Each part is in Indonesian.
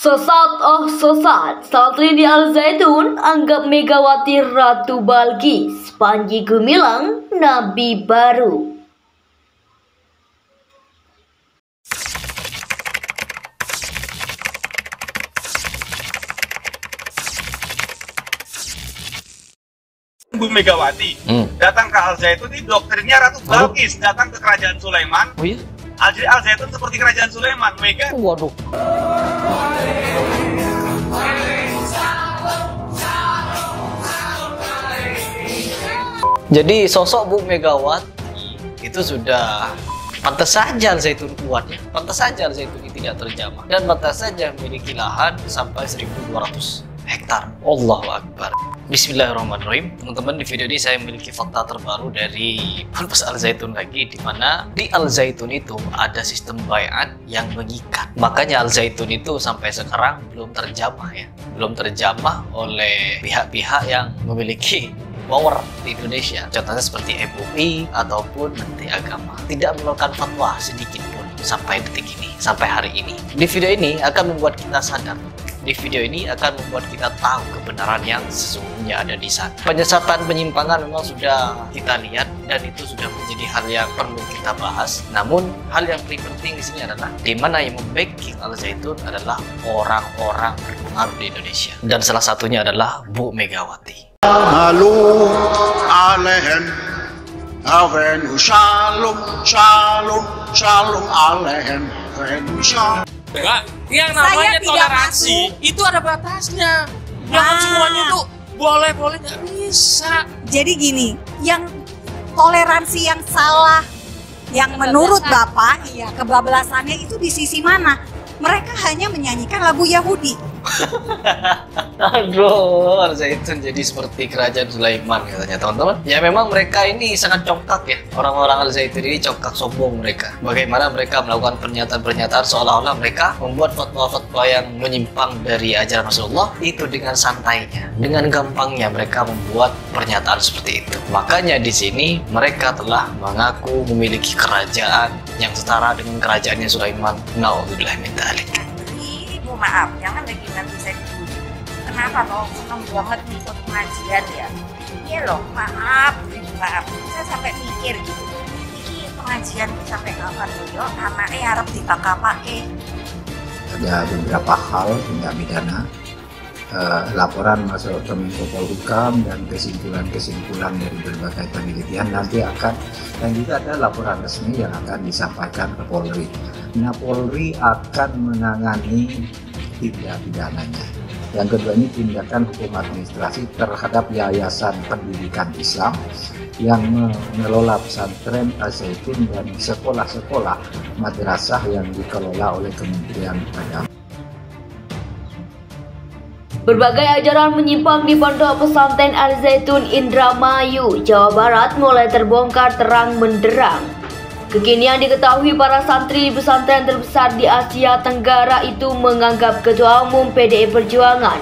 Sesat sesat, Santri di Al Zaitun anggap Megawati Ratu Balkis, Panji Gumilang nabi baru. Bu Megawati datang ke Al Zaitun, ini doktrinnya Ratu Balkis datang ke kerajaan Sulaiman. Oh iya? Jadi Al Zaitun seperti kerajaan Sulaiman. Mega. Waduh. Jadi sosok Bu Megawati itu sudah pantas saja Al Zaitun kuatnya, pantas saja Al Zaitun tidak terjamah, dan pantas saja memiliki lahan sampai 1.200 hektar. Allahu Akbar. Bismillahirrahmanirrahim. Teman-teman, di video ini saya memiliki fakta terbaru dari Ponpes Al Zaitun lagi, di mana di Al Zaitun itu ada sistem baiat yang mengikat. Makanya Al Zaitun itu sampai sekarang belum terjamah ya, belum terjamah oleh pihak-pihak yang memiliki power di Indonesia. Contohnya seperti MUI ataupun Menteri Agama tidak mengeluarkan fatwa sedikit pun sampai detik ini, sampai hari ini. Di video ini akan membuat kita sadar. Di video ini akan membuat kita tahu kebenaran yang sesungguhnya ada di sana. Penyesatan, penyimpangan memang sudah kita lihat dan itu sudah menjadi hal yang perlu kita bahas. Namun hal yang paling penting di sini adalah di mana yang membacking Al Zaitun adalah orang-orang berpengaruh di Indonesia, dan salah satunya adalah Bu Megawati. Halo alehen avenu shalom shalom shalom alehen avenu shalom. Enggak, yang namanya toleransi itu ada batasnya. Jangan semuanya tuh boleh-boleh, nggak bisa. Jadi gini, yang toleransi yang salah, yang menurut Bapak, iya, kebablasannya itu di sisi mana? Mereka hanya menyanyikan lagu Yahudi. Aduh, Al Zaitun jadi seperti kerajaan Sulaiman katanya teman-teman. Ya memang mereka ini sangat congkak ya. Orang-orang Al Zaitun ini congkak, sombong mereka. Bagaimana mereka melakukan pernyataan-pernyataan seolah-olah mereka membuat fatwa-fatwa yang menyimpang dari ajaran Rasulullah itu dengan santainya, dengan gampangnya mereka membuat pernyataan seperti itu. Makanya di sini mereka telah mengaku memiliki kerajaan yang setara dengan kerajaannya Sulaiman. Nauzubillah min dzalik. Ibu maaf, jangan lagi nanti saya dibully. Kenapa toh senang banget ikut pengajian ya? Iya loh, maaf, maaf. Saya sampai mikir gitu. Ini pengajian sampai kapan loh? Anaknya harap dipakai. Ada beberapa hal tindak pidana, laporan masuk ke Menko Polhukam dan kesimpulan-kesimpulan dari berbagai penelitian nanti akan, dan juga ada laporan resmi yang akan disampaikan ke Polri. Nah, Polri akan menangani tindak pidananya. Yang kedua ini tindakan hukum administrasi terhadap Yayasan Pendidikan Islam yang mengelola pesantren Al Zaitun dan sekolah-sekolah madrasah yang dikelola oleh Kementerian Agama. Berbagai ajaran menyimpang di Pondok Pesantren Al Zaitun Indramayu, Jawa Barat mulai terbongkar terang benderang. Kekinian diketahui para santri di pesantren terbesar di Asia Tenggara itu menganggap Ketua Umum PDI Perjuangan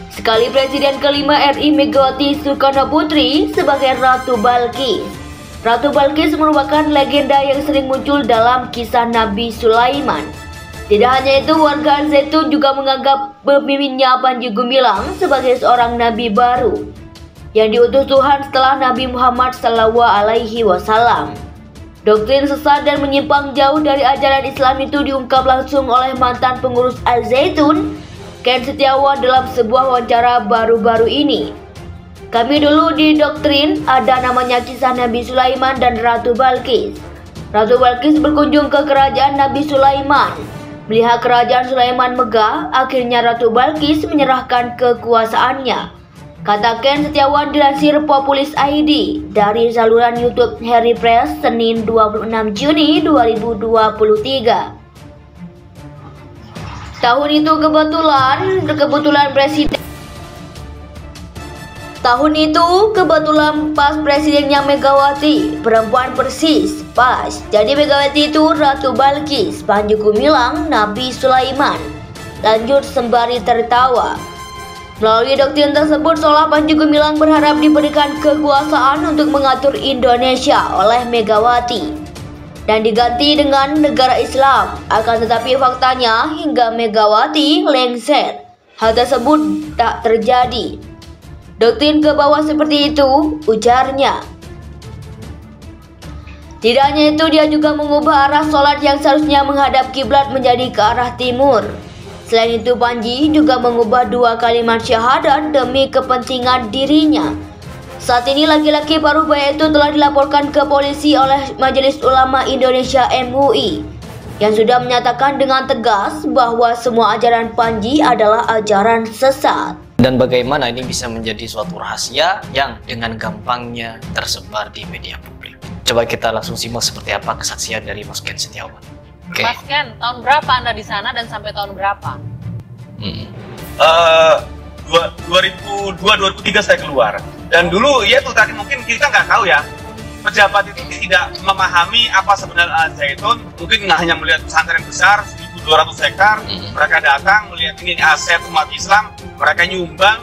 sekali Presiden kelima RI Megawati Soekarno Putri sebagai Ratu Balkis. Ratu Balkis merupakan legenda yang sering muncul dalam kisah Nabi Sulaiman. Tidak hanya itu, warga Al Zaitun juga menganggap pemimpinnya Panji Gumilang sebagai seorang nabi baru yang diutus Tuhan setelah Nabi Muhammad SAW. Doktrin sesat dan menyimpang jauh dari ajaran Islam itu diungkap langsung oleh mantan pengurus Al Zaitun, Ken Setiawan, dalam sebuah wawancara baru-baru ini. Kami dulu didoktrin ada namanya kisah Nabi Sulaiman dan Ratu Balkis. Ratu Balkis berkunjung ke kerajaan Nabi Sulaiman. Melihat kerajaan Sulaiman megah, akhirnya Ratu Balkis menyerahkan kekuasaannya, kata Ken Setiawan dilansir Populis ID dari saluran YouTube Harry Press Senin 26 Juni 2023. Tahun itu kebetulan pas presidennya Megawati, perempuan persis, pas. Jadi Megawati itu Ratu Balkis, Panji Gumilang Nabi Sulaiman. Lanjut sembari tertawa. Melalui doktrin tersebut, seolah Panji Gumilang berharap diberikan kekuasaan untuk mengatur Indonesia oleh Megawati. dan diganti dengan negara Islam. Akan tetapi faktanya hingga Megawati lengser, hal tersebut tak terjadi. Doktrin ke bawah seperti itu, ujarnya. Tidak hanya itu, dia juga mengubah arah sholat yang seharusnya menghadap kiblat menjadi ke arah timur. Selain itu, Panji juga mengubah 2 kalimat syahadat demi kepentingan dirinya. Saat ini laki-laki parubaya itu telah dilaporkan ke polisi oleh Majelis Ulama Indonesia MUI yang sudah menyatakan dengan tegas bahwa semua ajaran Panji adalah ajaran sesat. Dan bagaimana ini bisa menjadi suatu rahasia yang dengan gampangnya tersebar di media publik. Coba kita langsung simak seperti apa kesaksian dari Mas Ken Setiawan. Okay. Mas Ken, tahun berapa Anda di sana dan sampai tahun berapa? 2002-2003 saya keluar. Dan dulu ya itu tadi mungkin kita nggak tahu ya, pejabat itu tidak memahami apa sebenarnya Al-Zaitun. Mungkin nggak hanya melihat pesantren besar 1.200 hektar, mereka datang melihat ini aset umat Islam, mereka nyumbang,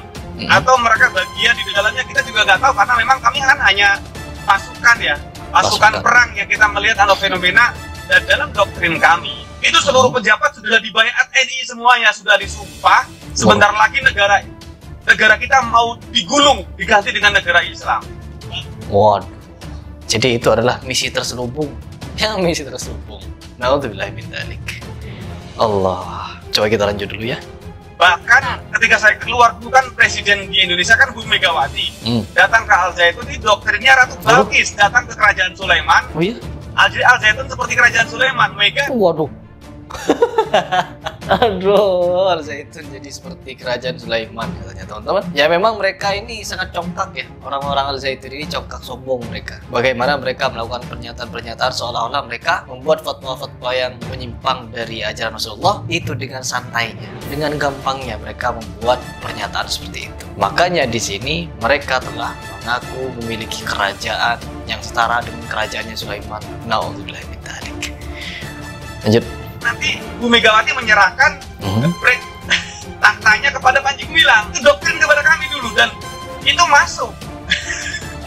atau mereka bagian di dalamnya, kita juga nggak tahu karena memang kami kan hanya pasukan ya, pasukan perang yang kita melihat ada fenomena. Dan dalam doktrin kami itu seluruh pejabat sudah dibayat NI semuanya, sudah disumpah. Sebentar lagi negara kita mau digulung, diganti dengan negara Islam. Waduh, jadi itu adalah misi terselubung. Yang misi terselubung. Na'udzubillahi min dzalik. Allah, coba kita lanjut dulu ya. Bahkan ketika saya keluar, bukan presiden di Indonesia kan Bu Megawati, datang ke Al-Zaitun, ini doktrinnya Ratu Balkis, datang ke kerajaan Sulaiman. Oh iya? Al-Zaitun seperti kerajaan Sulaiman, Mega. Waduh. Aduh, Al-Zaitun jadi seperti kerajaan Sulaiman katanya teman-teman. Ya memang mereka ini sangat congkak ya. Orang-orang Al-Zaitun ini congkak, sombong mereka. Bagaimana mereka melakukan pernyataan-pernyataan seolah-olah mereka membuat fatwa-fatwa yang menyimpang dari ajaran Rasulullah itu dengan santainya, dengan gampangnya mereka membuat pernyataan seperti itu. Makanya di sini mereka telah mengaku memiliki kerajaan yang setara dengan kerajaannya Sulaiman. Na'udzubillahi min dzalik. Lanjut. Nanti Bu Megawati menyerahkan tahtanya kepada Panji Gumilang. Itu doktrin kepada kami dulu dan itu masuk.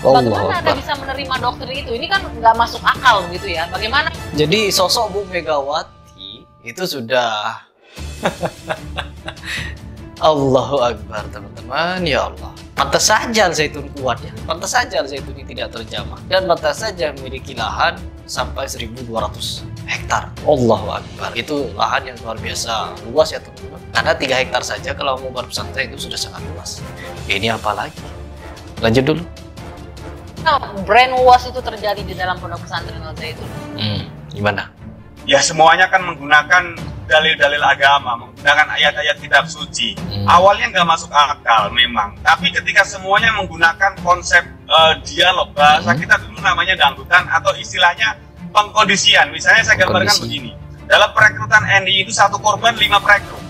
Bagaimana Anda bisa menerima doktrin itu? Ini kan nggak masuk akal gitu ya. Bagaimana? Jadi sosok Bu Megawati itu sudah Allahu Akbar teman-teman, ya Allah. Pantas saja Al-Zaitun kuat ya. Pantas saja Al-Zaitun ini tidak terjamah. Dan pantas saja memiliki lahan sampai 1.200 hektar. Allahu Akbar. Itu lahan yang luar biasa luas ya teman-teman. Karena 3 hektar saja kalau mau buat pesantren itu sudah sangat luas. Ini apa lagi? Lanjut dulu. Nah, brainwash itu terjadi di dalam pondok pesantren Al-Zaitun. Gimana? Ya semuanya kan menggunakan dalil-dalil agama, menggunakan ayat-ayat kitab suci. Awalnya nggak masuk akal memang, tapi ketika semuanya menggunakan konsep dialog, bahasa kita dulu namanya dangdutan atau istilahnya pengkondisian. Misalnya saya gambarkan begini, dalam perekrutan NI itu 1 korban 5 perekrut.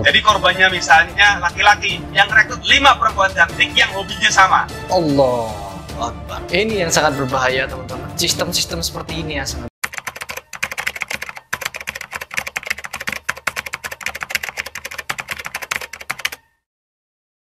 Jadi korbannya misalnya laki-laki, yang rekrut 5 perempuan cantik yang hobinya sama. Allah Akbar. Ini yang sangat berbahaya teman-teman. Sistem-sistem seperti ini ya sangat